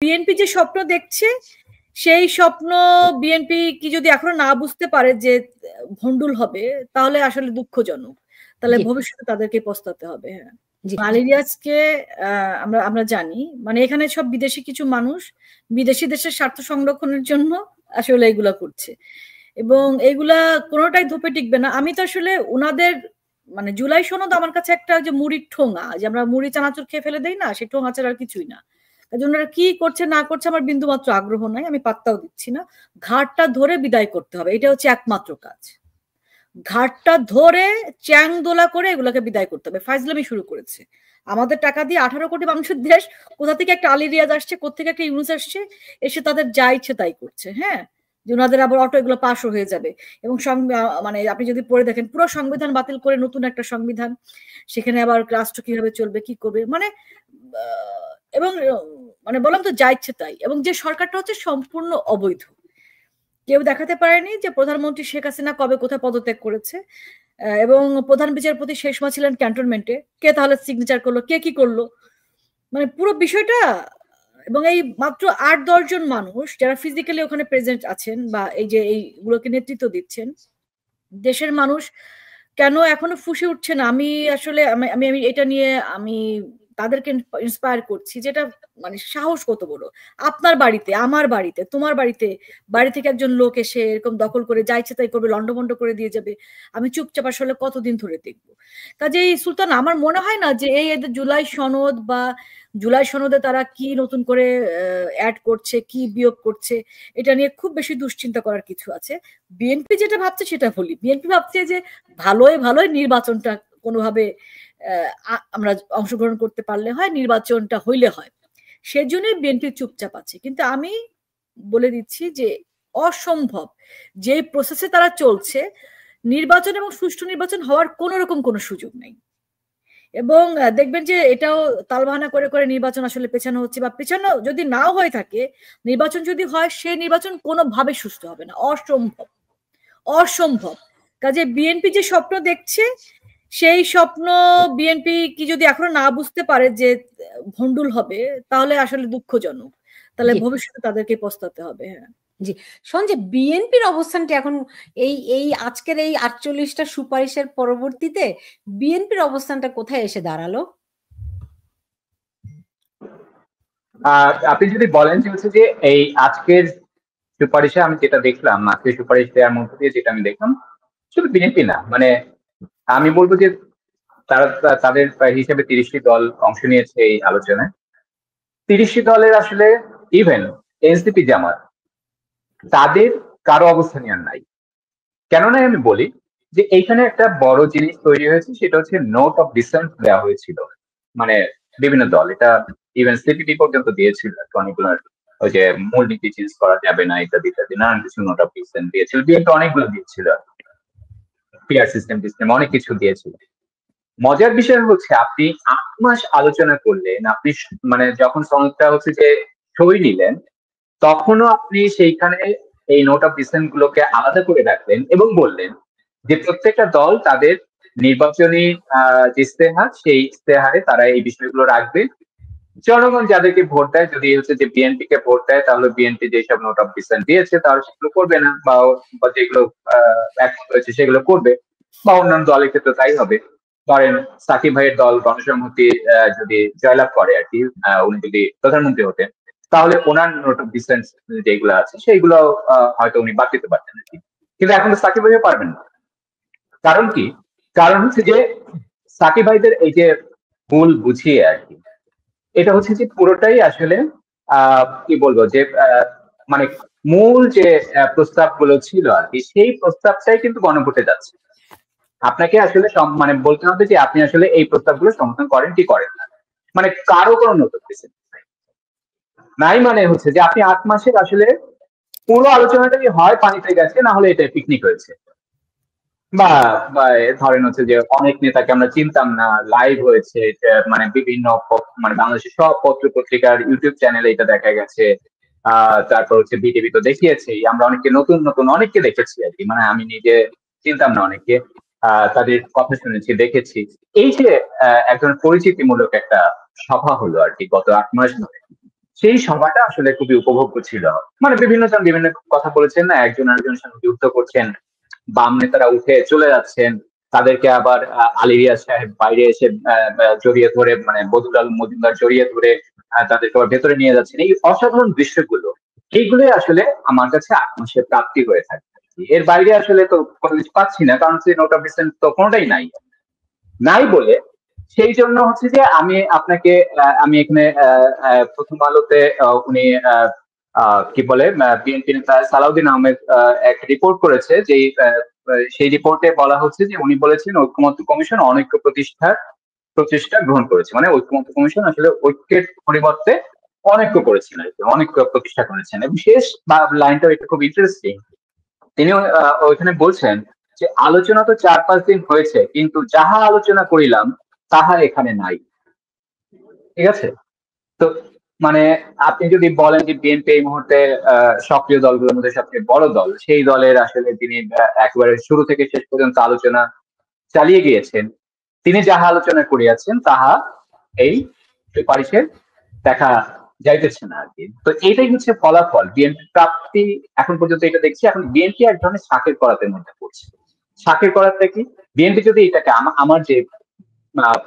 BNP যে স্বপ্ন দেখছে সেই স্বপ্ন বিএনপি কি যদি এখনো না বুঝতে পারে যে ভন্ডুল হবে, তাহলে আসলে দুঃখজনক। তাহলে ভবিষ্যতে তাদেরকে পস্তাতে হবে। হ্যাঁ, আলিরিয়াজকে আমরা জানি, মানে এখানে সব বিদেশি কিছু মানুষ বিদেশি দেশের স্বার্থ সংরক্ষণের জন্য আসলে এগুলা করছে, এবং এগুলা কোনোটাই ধোপে টিকবে না। আমি তো আসলে ওনাদের মানে জুলাই সনদ আমার কাছে একটা যে মুড়ির ঠোঙা, যে আমরা মুড়ি চানাচুর খেয়ে ফেলে দেই না, সেই ঠোঙা ছাড়া আর কিছুই না। ওনারা কি করছে না করছে আমার বিন্দু মাত্র আগ্রহ নাই, আমি পাত্তাও দিচ্ছি না। ঘাটটা ধরে বিদায় করতে হবে, এটা হচ্ছে একমাত্র কাজ। ঘাটটা ধরে চ্যাং দোলা করে এগুলোকে বিদায় করতে হবে। ফাইজলামি শুরু করেছে আমাদের টাকা দিয়ে, 18 কোটি মানুষের দেশ, কোথা থেকে একটা আলী রিয়াজ আসছে, কোথেকে একটা ইউনুস আসছে, এসে তাদের যা ইচ্ছে তাই করছে। হ্যাঁ, যে ওনাদের আবার অটো এগুলো পাশও হয়ে যাবে, এবং মানে আপনি যদি পড়ে দেখেন পুরো সংবিধান বাতিল করে নতুন একটা সংবিধান, সেখানে আবার রাষ্ট্র কিভাবে চলবে কি করবে, মানে এবং মানে বললাম তো যা ইচ্ছে তাই। এবং যে সরকারটা হচ্ছে সম্পূর্ণ অবৈধ, কেউ দেখাতে পারেনি যে প্রধানমন্ত্রী শেখ হাসিনা কবে কোথায় পদত্যাগ করেছে, এবং প্রধান বিচারপতি শেষ সময় ছিলেন ক্যান্টনমেন্টে, কে তাহলে সিগনেচার করলো, কে কি করলো, মানে পুরো বিষয়টা। এবং এই মাত্র 8-10 জন মানুষ যারা ফিজিক্যালি ওখানে প্রেজেন্ট আছেন বা এই যে এইগুলোকে নেতৃত্ব দিচ্ছেন, দেশের মানুষ কেন এখনো ফুসে উঠছে না? আমি আসলে আমি এটা নিয়ে আমি তাদেরকে ইন্সপায়ার করছি, যেটা মানে সাহস কত বড়, আপনার বাড়িতে, আমার বাড়িতে, তোমার বাড়িতে, বাড়ি থেকে একজন লোক এসে এরকম দখল করে যা ইচ্ছে তাই করবে, লন্ডভন্ড করে দিয়ে যাবে, আমি চুপচাপ আসলে কতদিন ধরে দেখবো? কাজেই সুলতান, আমার মনে হয় না যে এদের জুলাই সনদ বা জুলাই সনদে তারা কি নতুন করে অ্যাড করছে, কি বিয়োগ করছে, এটা নিয়ে খুব বেশি দুশ্চিন্তা করার কিছু আছে। বিএনপি যেটা ভাবছে সেটা বলি, বিএনপি ভাবছে যে ভালোই ভালোই নির্বাচনটা কোনোভাবে আমরা অংশগ্রহণ করতে পারলে হয়, নির্বাচনটা হইলে হয়, সেজন্যই বিএনপি চুপচাপ আছে। কিন্তু আমি বলে দিচ্ছি যে অসম্ভব, যে প্রসেসে তারা চলছে, নির্বাচন এবং সুষ্ঠু নির্বাচন হওয়ার কোন রকম কোনো সুযোগ নেই। এবং দেখবেন যে এটাও তালবাহানা করে করে নির্বাচন আসলে পেছানো হচ্ছে, বা পেছানো যদি নাও হয়ে থাকে, নির্বাচন যদি হয়, সে নির্বাচন কোনোভাবে সুষ্ঠু হবে না, অসম্ভব, অসম্ভব। কাজে বিএনপি যে স্বপ্ন দেখছে সেই স্বপ্ন বিএনপি কি যদি এখনো না বুঝতে পারে যে ভন্ডুল হবে, তাহলে আসলে দুঃখজনক। তাহলে ভবিষ্যতে তাদেরকে পস্তাতে হবে। হ্যাঁ জি, সঞ্জয়, বিএনপির অবস্থানটা এখন এই এই আজকের এই 48টা সুপারিশের পরবর্তীতে বিএনপির অবস্থানটা কোথায় এসে দাঁড়ালো? আপনি যদি বলেন যে হচ্ছে যে এই আজকের সুপারিশে আমি যেটা দেখলাম, আজকের সুপারিশ দেওয়ার মধ্যে দিয়ে যেটা আমি দেখলাম, শুধু বিএনপি না, মানে আমি বলবো যে তারা তাদের হিসেবে 30টি দল অংশ নিয়েছে এই আলোচনায়। 30টি দলের আসলে ইভেন এনসিপি জামাত তাদের কারো অবস্থান আর নাই। কেননা আমি বলি যে এইখানে একটা বড় জিনিস তৈরি হয়েছে, সেটা হচ্ছে নোট অফ ডিসেন্ট দেওয়া হয়েছিল, মানে বিভিন্ন দল, এটা ইভেন সিপিপি পর্যন্ত দিয়েছিল অনেকগুলো, ওই যে মূলনীতি চেঞ্জ করা যাবে না ইত্যাদি ইত্যাদি নানান কিছু নোট অফ ডিসেন্ট দিয়েছিল, বিএনপি অনেকগুলো দিয়েছিল, পিআর সিস্টেম অনেক কিছু দিয়েছিল। মজার বিষয় হচ্ছে আপনি 8 মাস আলোচনা করলেন, আপনি মানে যখন সনদটা হচ্ছে যে সই নিলেন, তখনও আপনি সেইখানে এই নোট অফ ডিসেন্ট গুলোকে আলাদা করে রাখলেন এবং বললেন যে প্রত্যেকটা দল তাদের নির্বাচনী যে ইস্তেহার, সেই ইস্তেহারে তারা এই বিষয়গুলো রাখবে। জনগণ যাদেরকে ভোট দেয়, যদি হচ্ছে যে বিএনপি কে ভোট দেয়, তাহলে বিএনপি যেসব নোট অফ ডিসেন্ট দিয়েছে তারা সেগুলো করবে না, বা যেগুলো একমত হয়েছে সেগুলো করবে, বা অন্যান্য দলের ক্ষেত্রে তাই হবে। ধরেন সাকিব ভাইয়ের দল গণসংহতি যদি জয়লাভ করে আর কি, উনি যদি প্রধানমন্ত্রী হতেন, তাহলে ওনার নোট অফ ডিসেন্ট যেগুলো আছে সেইগুলো হয়তো উনি বাদ দিতে পারতেন আর কি। কিন্তু এখন তো সাকিব ভাইও পারবেন না। কারণ কি? কারণ হচ্ছে যে সাকিব ভাইদের এই যে ভুল বুঝিয়ে আর কি, এটা হচ্ছে যে পুরোটাই আসলে কি বলবো যে মানে মূল যে প্রস্তাবগুলো ছিল আর কি, সেই প্রস্তাবটাই কিন্তু গণভোটে যাচ্ছে। আপনাকে আসলে মানে বলতে হবে যে আপনি আসলে এই প্রস্তাবগুলো সমর্থন করেন কি করেন না, মানে কারো কোনো নতুন কিছু নাই। মানে হচ্ছে যে আপনি 8 মাসের আসলে পুরো আলোচনাটাই হয় পানিতে গেছে, না হলে এটা পিকনিক হয়েছে, বা ধরেন হচ্ছে যে অনেক নেতাকে আমরা চিনতাম না, লাইভ হয়েছে, মানে বিভিন্ন মানে বাংলাদেশের সব পত্র পত্রিকার ইউটিউব চ্যানেলে এটা দেখা গেছে। তারপর হচ্ছে বিটিভি তো দেখিয়েছি, আমরা অনেককে নতুন নতুন অনেককে দেখেছি আর কি, মানে আমি নিজে চিনতাম না অনেককে, তাদের কথা শুনেছি, দেখেছি। এই যে একজন পরিচিতিমূলক একটা সভা হলো আর কি গত 8 মাস ধরে, সেই সভাটা আসলে খুবই উপভোগ্য ছিল। মানে বিভিন্ন জন বিভিন্ন কথা বলেছেন না, একজন আরেকজনের সঙ্গে যুদ্ধ করছেন, বাম নেতারা উঠে চলে যাচ্ছেন, তাদেরকে আবার আলী রিয়াজ সাহেব বাইরে এসে জড়িয়ে ধরে, মানে বদরুল মজুমদার জড়িয়ে ধরে তাদেরকে আবার ভেতরে নিয়ে যাচ্ছেন। এই অসাধারণ দৃশ্যগুলো, এইগুলোই আসলে আমার কাছে 8 মাসের প্রাপ্তি হয়ে থাকে। এর বাইরে আসলে তো কোনো কিছু পাচ্ছি না, কারণ সেই নোট অফ ডিসেন্ট তো কোনোটাই নাই নাই বলে সেই জন্য হচ্ছে যে আমি আপনাকে আমি এখানে প্রথম আলোতে উনি কি বলে বিএনপি নেতা সালাউদ্দিন আহমেদ এক রিপোর্ট করেছে, যে সেই রিপোর্টে বলা হচ্ছে যে উনি বলেছেন ঐক্যমত্য কমিশন অনৈক্য প্রচেষ্টা গ্রহণ করেছে। মানে ঐক্যমত্য কমিশন আসলে ঐক্যের পরিবর্তে অনৈক্য করেছেন আর কি, অনৈক্য প্রতিষ্ঠা করেছেন। এবং শেষ লাইনটা এটা খুব ইন্টারেস্টিং, তিনি ওইখানে বলছেন যে আলোচনা তো 4-5 দিন হয়েছে, কিন্তু যাহা আলোচনা করিলাম তাহা এখানে নাই। ঠিক আছে, তো মানে আপনি যদি বলেন যে বিএনপি এই মুহূর্তে সক্রিয় দলগুলোর মধ্যে সবচেয়ে বড় দল, সেই দলের আসলে তিনি একেবারে শুরু থেকে শেষ পর্যন্ত আলোচনা চালিয়ে গিয়েছেন। তিনি যাহা আলোচনা করিয়াছেন তাহা এই সুপারিশে দেখা যাইতেছে না আর কি। তো এইটাই হচ্ছে ফলাফল বিএনপি প্রাপ্তি এখন পর্যন্ত। এটা দেখছি এখন বিএনপি এক ধরনের শাকের করাতের মধ্যে পড়ছে। শাকের করাতে কি, বিএনপি যদি এটাকে আমার যে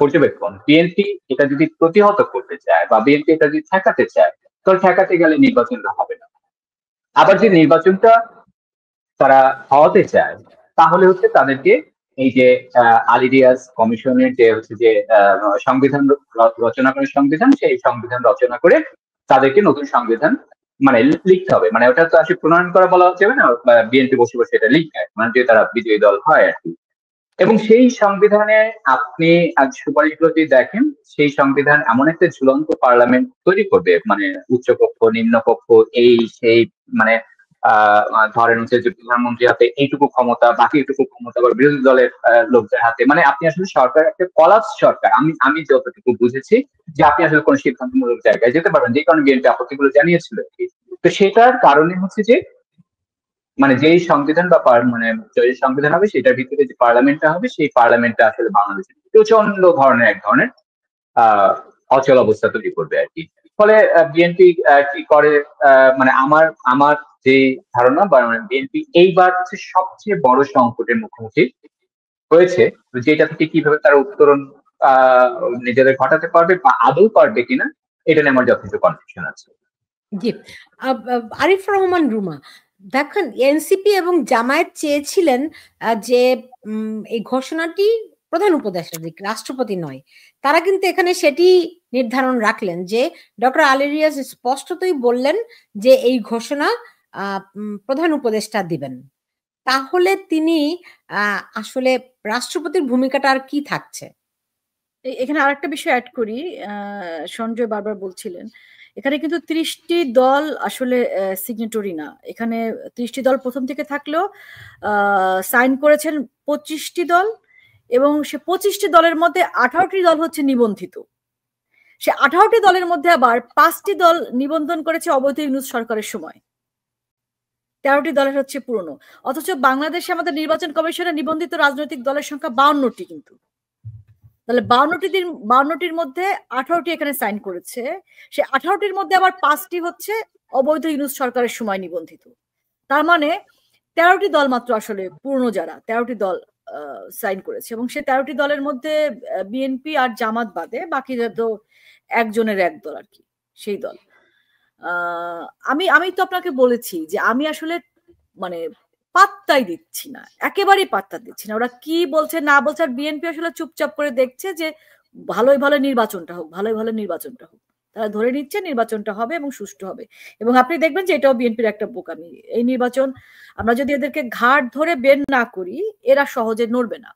পর্যবেক্ষণ, বিএনপি এটা যদি প্রতিহত করতে চায় বা বিএনপি এটা যদি ঠেকাতে চায়, তাহলে ঠেকাতে গেলে নির্বাচনটা হবে না। আবার যে নির্বাচনটা তারা হওয়াতে চায়, তাহলে হচ্ছে তাদেরকে এই যে আলী রিয়াজ কমিশনের যে হচ্ছে যে সংবিধান রচনা করে, সেই সংবিধান রচনা করে তাদেরকে নতুন সংবিধান মানে লিখতে হবে। মানে ওটা তো আসলে প্রণয়ন করা বলা হচ্ছে না, বিএনপি বসে বসে এটা লিখে, মানে যে তারা বিজয়ী দল হয় আর কি। এবং সেই সংবিধানে আপনি আজ সুপারিশগুলো যদি দেখেন, সেই সংবিধান এমন একটা ঝুলন্ত পার্লামেন্ট তৈরি করবে, মানে উচ্চকক্ষ নিম্নকক্ষ এই সেই, মানে ধরেন হচ্ছে যে প্রধানমন্ত্রী হাতে এইটুকু ক্ষমতা, বাকি এইটুকু ক্ষমতা আবার বিরোধী দলের লোকদের হাতে। মানে আপনি আসলে সরকার একটা কলাপস সরকার। আমি যতটুকু বুঝেছি যে আপনি আসলে কোন সিদ্ধান্তমূলক জায়গায় যেতে পারবেন, যে কারণে বিএনপি আপত্তিগুলো জানিয়েছিল। তো সেটার কারণে হচ্ছে যে মানে যেই সংবিধান বা মানে যে সংবিধান হবে সেটার ভিতরে যে পার্লামেন্টটা হবে, সেই পার্লামেন্টটা আসলে বাংলাদেশের প্রচন্ড ধরনের এক ধরনের অচল অবস্থা তৈরি করবে আর কি। ফলে বিএনপি কি করে, মানে আমার যে ধারণা বা বিএনপি এইবার হচ্ছে সবচেয়ে বড় সংকটের মুখোমুখি হয়েছে, যেটা থেকে কিভাবে তারা উত্তরণ নিজেদের ঘটাতে পারবে বা আদৌ পারবে কিনা, এটা নিয়ে আমার যথেষ্ট কনফিউশন আছে। জি, আরিফ রহমান রুমা, দেখেন এনসিপি এবং জামায়াত চেয়েছিলেন যে এই ঘোষণাটি প্রধান উপদেষ্টা দিক, রাষ্ট্রপতি নয়। তারা কিন্তু এখানে সেটি নির্ধারণ রাখলেন যে ডক্টর আলী রিয়াজ স্পষ্টতই বললেন যে এই ঘোষণা প্রধান উপদেষ্টা দিবেন। তাহলে তিনি আসলে রাষ্ট্রপতির ভূমিকাটা আর কি থাকছে? এখানে আরেকটা বিষয় অ্যাড করি, সঞ্জয় বারবার বলছিলেন এখানে কিন্তু 30টি দল আসলে সিগনেটরি না। এখানে 30টি দল প্রথম থেকে থাকলেও সাইন করেছেন 25টি দল, এবং সে 25টি দলের মধ্যে 18টি দল হচ্ছে নিবন্ধিত। সে 18টি দলের মধ্যে আবার 5টি দল নিবন্ধন করেছে অবৈধ ইউনূস সরকারের সময়, 13টি দলের হচ্ছে পুরনো। অথচ বাংলাদেশে আমাদের নির্বাচন কমিশনে নিবন্ধিত রাজনৈতিক দলের সংখ্যা 52টি। কিন্তু তাহলে 52টির মধ্যে 18টি এখানে সাইন করেছে। সে 18টির মধ্যে আবার 5টি হচ্ছে অবৈধ ইউনূস সরকারের সময় নিবন্ধিত। তার মানে 13টি দল মাত্র আসলে পুরনো, যারা 13টি দল সাইন করেছে। এবং সে 13টি দলের মধ্যে বিএনপি আর জামাত বাদে বাকি তো একজনের এক দল আর কি, সেই দল। আমি তো আপনাকে বলেছি যে আমি আসলে মানে পাত্তাই দিচ্ছি না, একেবারেই পাত্তা দিচ্ছি না ওরা কি বলছে না বলছে। আর বিএনপি আসলে চুপচাপ করে দেখছে যে ভালোই ভালো নির্বাচনটা হোক, ভালোই ভালো নির্বাচনটা হোক। তারা ধরে নিচ্ছে নির্বাচনটা হবে এবং সুষ্ঠু হবে। এবং আপনি দেখবেন যে এটাও বিএনপির একটা বোকামি। এই নির্বাচন আমরা যদি এদেরকে ঘাট ধরে বের না করি, এরা সহজে নড়বে না।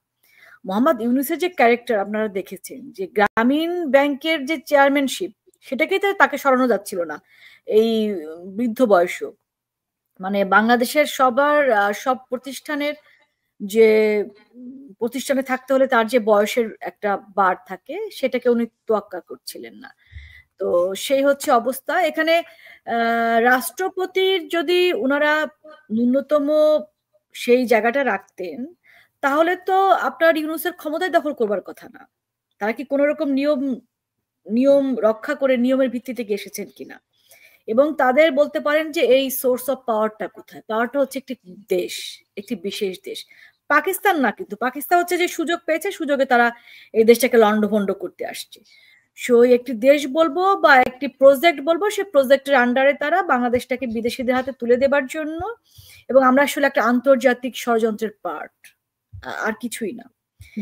মোহাম্মদ ইউনূসের যে ক্যারেক্টার আপনারা দেখেছেন, যে গ্রামীণ ব্যাংকের যে চেয়ারম্যানশিপ, সেটাকেই তো তাকে সরানো যাচ্ছিল না এই বৃদ্ধ বয়সেও। মানে বাংলাদেশের সব প্রতিষ্ঠানের যে প্রতিষ্ঠানে থাকতে হলে তার যে বয়সের একটা বার থাকে, সেটাকে উনি তোয়াক্কা করছিলেন না। তো সেই হচ্ছে অবস্থা এখানে। রাষ্ট্রপতির যদি উনারা ন্যূনতম সেই জায়গাটা রাখতেন, তাহলে তো আপনার ইউনূসের ক্ষমতায় দখল করবার কথা না। তারা কি কোন রকম নিয়ম রক্ষা করে নিয়মের ভিত্তিতে এসেছেন কিনা, এবং তাদের বলতে পারেন যে এই সোর্স অফ পাওয়ারটা কোথায়। পাওয়ারটা হচ্ছে একটি দেশ, একটি বিশেষ দেশ, পাকিস্তান না, কিন্তু পাকিস্তান হচ্ছে যে সুযোগ পেয়েছে, সুযোগে তারা এই দেশটাকে লন্ডভন্ড করতে আসছে। সো একটি দেশ বলবো বা একটি প্রজেক্ট বলবো, সে প্রজেক্টের আন্ডারে তারা বাংলাদেশটাকে বিদেশিদের হাতে তুলে দেবার জন্য, এবং আমরা আসলে একটা আন্তর্জাতিক ষড়যন্ত্রের পার্ট, আর কিছুই না।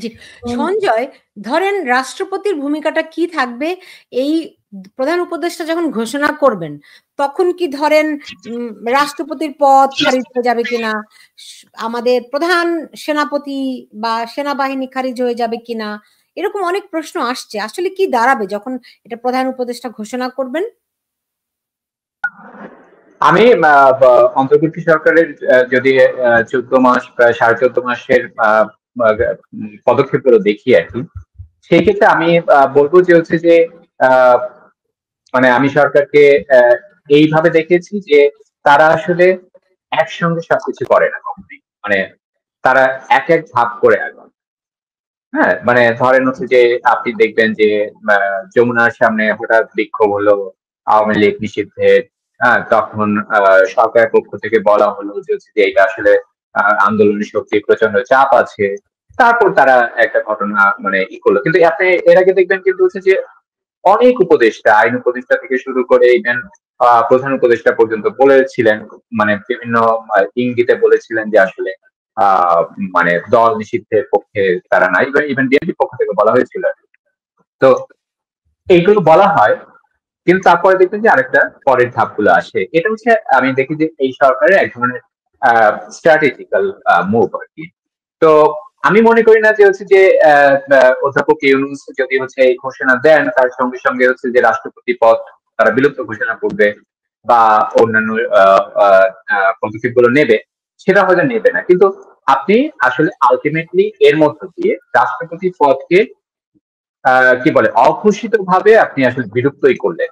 জি সঞ্জয়, ধরেন রাষ্ট্রপতির ভূমিকাটা কি থাকবে এই প্রধান উপদেষ্টা যখন ঘোষণা করবেন, তখন কি ধরেন রাষ্ট্রপতির পদ খারিজ হয়ে যাবে কিনা, আমাদের প্রধান সেনাপতি বা সেনাবাহিনী খারিজ হয়ে যাবে কিনা, এরকম অনেক প্রশ্ন আসছে। আসলে কি দাঁড়াবে যখন এটা প্রধান উপদেষ্টা ঘোষণা করবেন? আমি অন্তর্বর্তী সরকারের যদি 14 মাস, প্রায় 14.5 মাসের পদক্ষেপগুলো দেখি আর কি, সেই ক্ষেত্রে আমি বলবো যে হচ্ছে যে মানে আমি সরকারকে এইভাবে দেখেছি যে তারা আসলে একসঙ্গে সবকিছু করে না কখনোই, মানে তারা এক এক ধাপ করে আগান। হ্যাঁ, মানে ধরেন হচ্ছে যে আপনি দেখবেন যে যমুনার সামনে হঠাৎ বিক্ষোভ হলো আওয়ামী লীগ নিষিদ্ধের, তখন সরকারের পক্ষ থেকে বলা হলো যে এটা আসলে আন্দোলনের শক্তি, প্রচন্ড চাপ আছে, তারপর তারা একটা ঘটনা মানে করলো। কিন্তু আপনি এর আগে দেখবেন কিন্তু হচ্ছে যে অনেক উপদেষ্টা, আইন উপদেষ্টা থেকে শুরু করে ইভেন প্রধান উপদেষ্টা পর্যন্ত বলেছিলেন, মানে বিভিন্ন ইঙ্গিতে বলেছিলেন যে আসলে মানে দল নিষিদ্ধের পক্ষে তারা নাই, ইভেন বিএনপির পক্ষ থেকে বলা হয়েছিল। তো এইগুলো বলা হয়, কিন্তু তারপরে দেখবেন যে আরেকটা পরের ধাপগুলো আসে। এটা হচ্ছে আমি দেখি যে এই সরকারের এক ধরনের স্ট্র্যাটেজিক্যাল মুভ আর কি। তো আমি মনে করি না যে হচ্ছে যে অধ্যাপক ইউনূস যদি হচ্ছে এই ঘোষণা দেন, তার সঙ্গে সঙ্গে হচ্ছে যে রাষ্ট্রপতি পদ তারা বিলুপ্ত ঘোষণা করবে বা অন্যান্য পদক্ষেপগুলো নেবে, সেটা হয়তো নেবে না। কিন্তু আপনি আসলে আলটিমেটলি এর মধ্য দিয়ে রাষ্ট্রপতি পদকে কি বলে অঘোষিত ভাবে আপনি আসলে বিলুপ্তই করলেন।